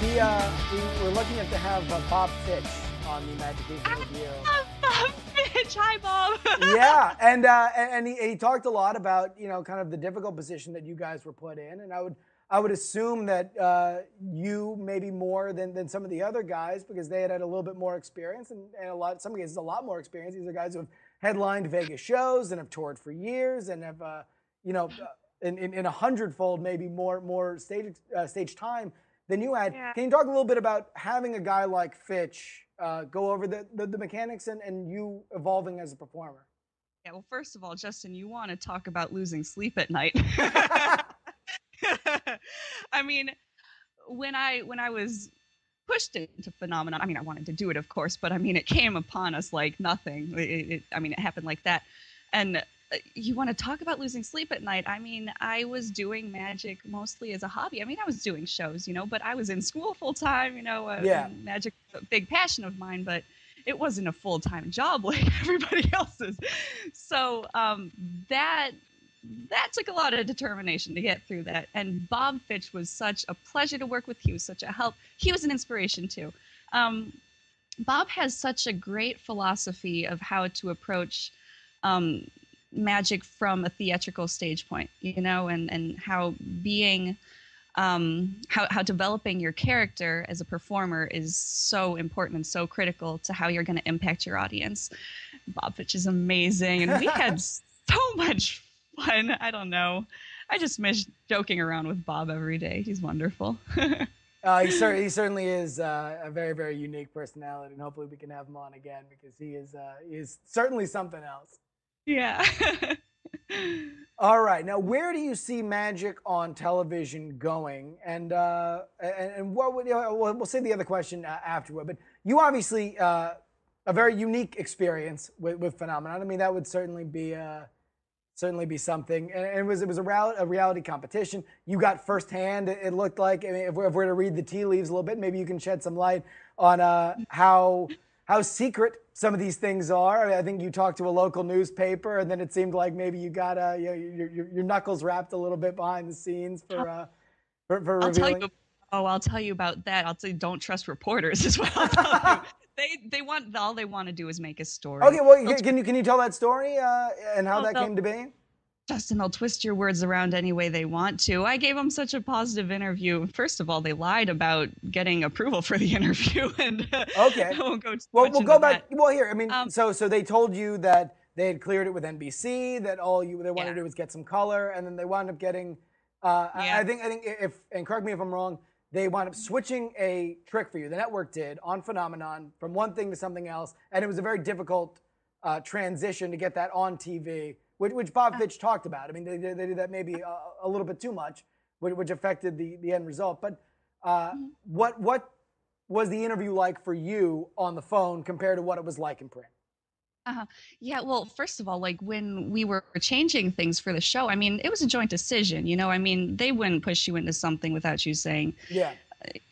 we were lucky enough to have Bob Fitch on the Magic Week review. Bob Fitch, hi Bob. Yeah, and he talked a lot about kind of the difficult position that you guys were put in, and I would assume that you maybe more than some of the other guys because they had a little bit more experience and some cases a lot more experience. These are guys who have headlined Vegas shows and have toured for years and have in 100-fold maybe more stage time than you had. Yeah. Can you talk a little bit about having a guy like Fitch go over the mechanics and you evolving as a performer? Yeah, well, first of all, Justin, you want to talk about losing sleep at night. I mean, when I was pushed into Phenomenon, I mean, I wanted to do it, of course, but I mean, it came upon us like nothing. It happened like that. And you want to talk about losing sleep at night. I mean, I was doing magic mostly as a hobby. I mean, I was doing shows, but I was in school full time, Yeah. Magic, a big passion of mine, but it wasn't a full-time job like everybody else's. So that took a lot of determination to get through that. And Bob Fitch was such a pleasure to work with. He was such a help. He was an inspiration too. Bob has such a great philosophy of how to approach magic from a theatrical stage point, and how being how developing your character as a performer is so important and so critical to how you're going to impact your audience. Bob Fitch is amazing, and we had so much fun. I don't know. I just miss joking around with Bob every day. He's wonderful. He certainly is a very, very unique personality, and hopefully we can have him on again because he is certainly something else. Yeah. All right. Now, where do you see magic on television going? And what would we'll say the other question afterward. But you obviously a very unique experience with Phenomenon. I mean, that would certainly be something. And it was a reality competition. You got firsthand. It looked like. I mean, if we're to read the tea leaves a little bit, maybe you can shed some light on how secret some of these things are. I mean, I think you talked to a local newspaper, and then it seemed like maybe you got your knuckles wrapped a little bit behind the scenes for revealing. I'll tell you about that. I'll say don't trust reporters as well. They want all they want to do is make a story. Okay, well, can you tell that story and how that came to be? Justin, they'll twist your words around any way they want to. I gave them such a positive interview. First of all, they lied about getting approval for the interview, and okay, I won't go too well, much we'll into go back. that. Well, here, I mean, so they told you that they had cleared it with NBC, that all they wanted to do was get some color, and then they wound up getting. I think and correct me if I'm wrong. They wound up switching a trick for you. The network did on Phenomenon from one thing to something else, and it was a very difficult transition to get that on TV. Which Bob Fitch talked about. I mean, they did that maybe a little bit too much, which affected the end result. But what was the interview like for you on the phone compared to what it was like in print? Yeah, well, first of all, like when we were changing things for the show, I mean, it was a joint decision, I mean, they wouldn't push you into something without you saying, yeah.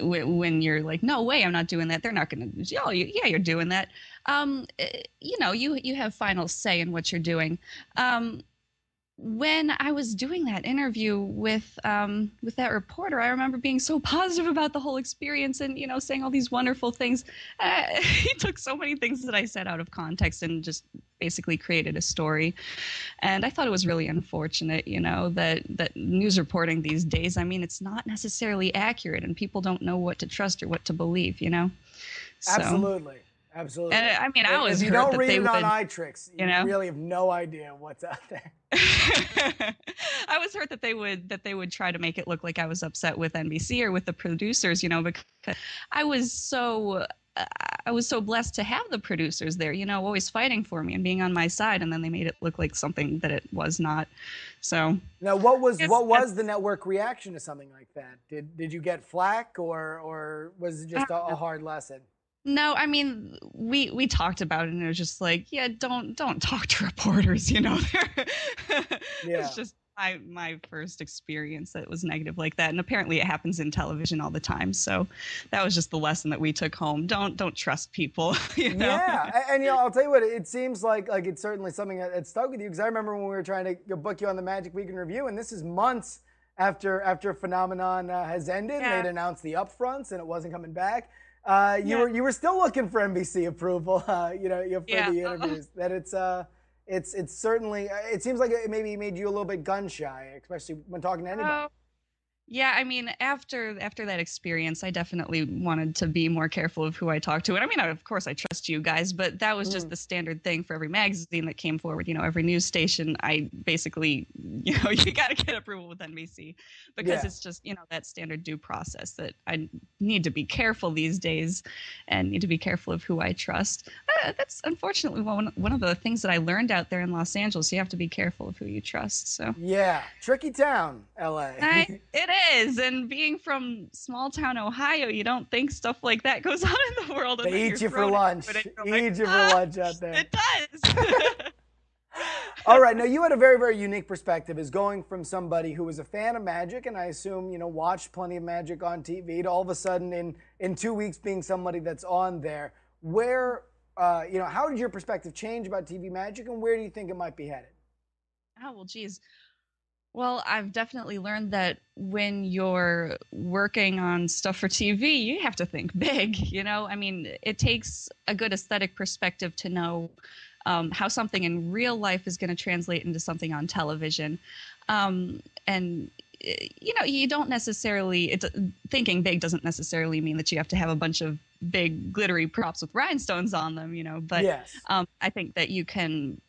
When you're like, no way, I'm not doing that. They're not going to, oh, yeah, you're doing that. You have final say in what you're doing. When I was doing that interview with that reporter, I remember being so positive about the whole experience and, saying all these wonderful things. He took so many things that I said out of context and just basically created a story. And I thought it was really unfortunate, that news reporting these days, I mean, it's not necessarily accurate and people don't know what to trust or what to believe, So. Absolutely. Absolutely. And I mean, I was if you hurt don't that read they it would, on iTricks, you really have no idea what's out there. I was hurt that they would try to make it look like I was upset with NBC or with the producers, because I was so blessed to have the producers there, always fighting for me and being on my side, and then they made it look like something that it was not. So now, what was the network reaction to something like that? Did you get flack or was it just a hard lesson? No, I mean, we talked about it and it was just like, yeah, don't talk to reporters, It's just my first experience that was negative like that. And apparently it happens in television all the time. So that was just the lesson that we took home. Don't trust people, Yeah, and I'll tell you what, it seems like it's certainly something that stuck with you, because I remember when we were trying to book you on the Magic Week in Review, and this is months after Phenomenon has ended, and Yeah. they'd announced the upfronts, and it wasn't coming back. Yeah. You were still looking for NBC approval, for Yeah. the interviews. That it's certainly it seems like it maybe made you a little bit gun shy, especially when talking to anybody. Oh, yeah, I mean, after that experience, I definitely wanted to be more careful of who I talked to. And I mean, of course, I trust you guys, but that was just Mm, the standard thing for every magazine that came forward. Every news station, I basically, you got to get approval with NBC because yeah. it's just, that standard due process that I need to be careful these days and need to be careful of who I trust. That's unfortunately one of the things that I learned out there in Los Angeles. You have to be careful of who you trust. So. Yeah, tricky town, I, LA. it is. And being from small town Ohio, you don't think stuff like that goes on in the world, and then They you're eat you for thrown into it and lunch. you're like, Eat you for lunch out there. it does. All right, now you had a very, very unique perspective as going from somebody who was a fan of magic and I assume, watched plenty of magic on TV to all of a sudden in 2 weeks being somebody that's on there. Where, how did your perspective change about TV magic and where do you think it might be headed? Oh, well, geez. Well, I've definitely learned that when you're working on stuff for TV, you have to think big, I mean, it takes a good aesthetic perspective to know how something in real life is going to translate into something on television. And you don't necessarily, thinking big doesn't necessarily mean that you have to have a bunch of big glittery props with rhinestones on them, but Yes. I think that you can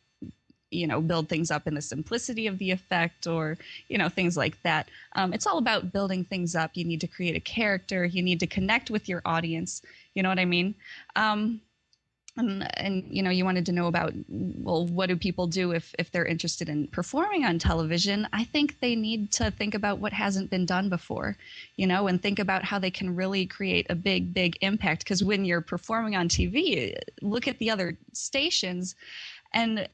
build things up in the simplicity of the effect or, things like that. It's all about building things up. You need to create a character. You need to connect with your audience. You know what I mean? And you wanted to know about, well, what do people do if they're interested in performing on television? I think they need to think about what hasn't been done before, and think about how they can really create a big impact. Because when you're performing on TV, look at the other stations and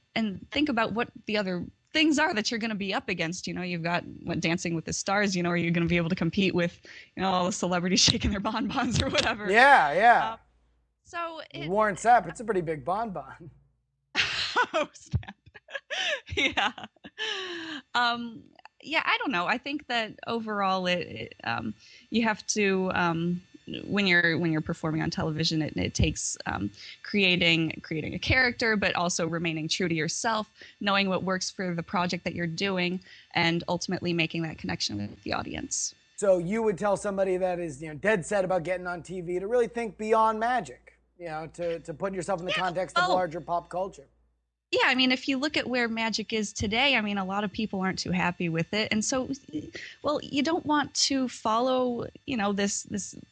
think about what the other things are that you're going to be up against. You've got Dancing with the Stars. Are you going to be able to compete with all the celebrities shaking their bonbons or whatever? Yeah, yeah. So Warren Sapp, it's a pretty big bonbon. oh snap. Yeah. um yeah, I don't know. I think that overall you have to when you're performing on television, it takes creating a character, but also remaining true to yourself, knowing what works for the project that you're doing, and ultimately making that connection with the audience. So you would tell somebody that is, dead set about getting on TV to really think beyond magic, to put yourself in the context of larger pop culture. Yeah, I mean, if you look at where magic is today, I mean, a lot of people aren't too happy with it, and so, well, you don't want to follow, this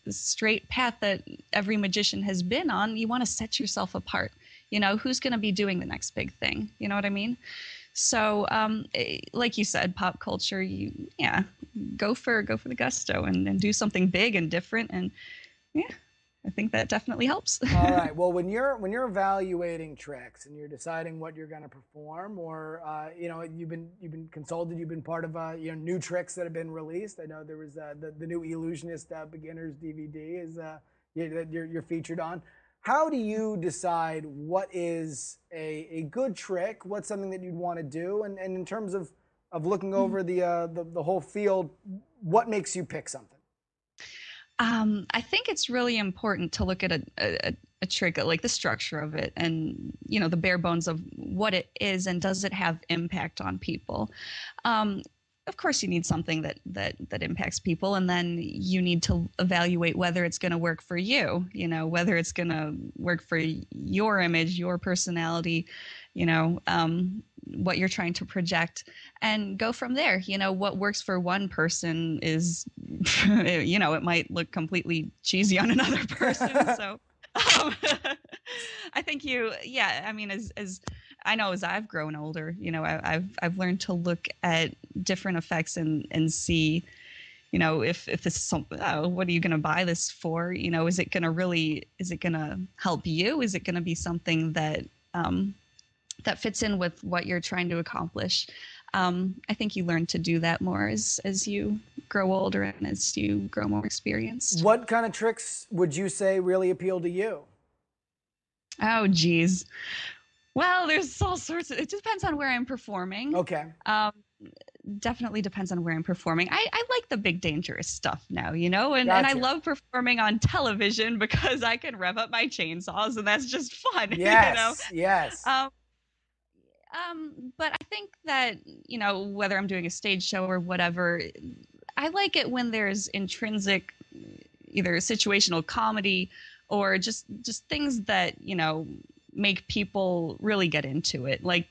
straight path that every magician has been on. You want to set yourself apart. Who's going to be doing the next big thing? You know what I mean? So, like you said, pop culture. Go for the gusto and do something big and different, and yeah. I think that definitely helps. All right. Well, when you're evaluating tricks and you're deciding what you're going to perform, or you've been consulted, you've been part of new tricks that have been released. I know there was the new Illusionist Beginners DVD is that you're featured on. How do you decide what is a good trick? What's something that you'd want to do? And in terms of looking over the whole field, what makes you pick something? I think it's really important to look at a trick, like the structure of it and, the bare bones of what it is and does it have impact on people. Of course, you need something that impacts people, and then you need to evaluate whether it's going to work for you, whether it's going to work for your image, your personality, what you're trying to project, and go from there. What works for one person is, it might look completely cheesy on another person. So I think I mean, as I know, as I've grown older, I've learned to look at different effects and see, if this is something, what are you going to buy this for? Is it going to help you? Is it going to be something that fits in with what you're trying to accomplish? I think you learn to do that more as you grow older and as you grow more experienced. What kind of tricks would you say really appeal to you? Oh, geez. Well, there's all sorts of, it depends on where I'm performing. Okay. definitely depends on where I'm performing. I like the big dangerous stuff now, you know, and I Gotcha. love performing on television because I can rev up my chainsaws and that's just fun, you know. Yes, yes. Um, but I think that, you know, whether I'm doing a stage show or whatever, I like it when there's intrinsic either situational comedy or just things that, you know, make people really get into it. Like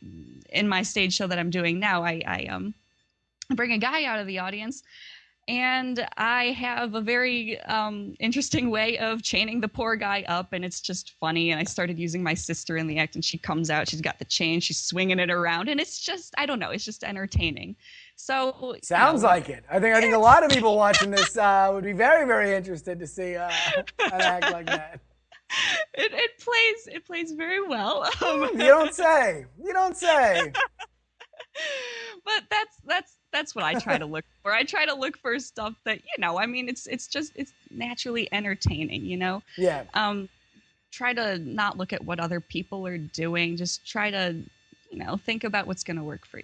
in my stage show that I'm doing now, I bring a guy out of the audience and I have a very interesting way of chaining the poor guy up, and it's just funny. And I started using my sister in the act, and she comes out, she's got the chain, she's swinging it around, and it's just, I don't know, it's just entertaining. So, you Sounds know, like it. I think a lot of people watching this would be very, very interested to see an act like that. it plays very well. You don't say. You don't say. But that's what I try to look for. I try to look for stuff that, you know, I mean, it's naturally entertaining, you know. Yeah. Try to not look at what other people are doing. Just try to, you know, think about what's going to work for you.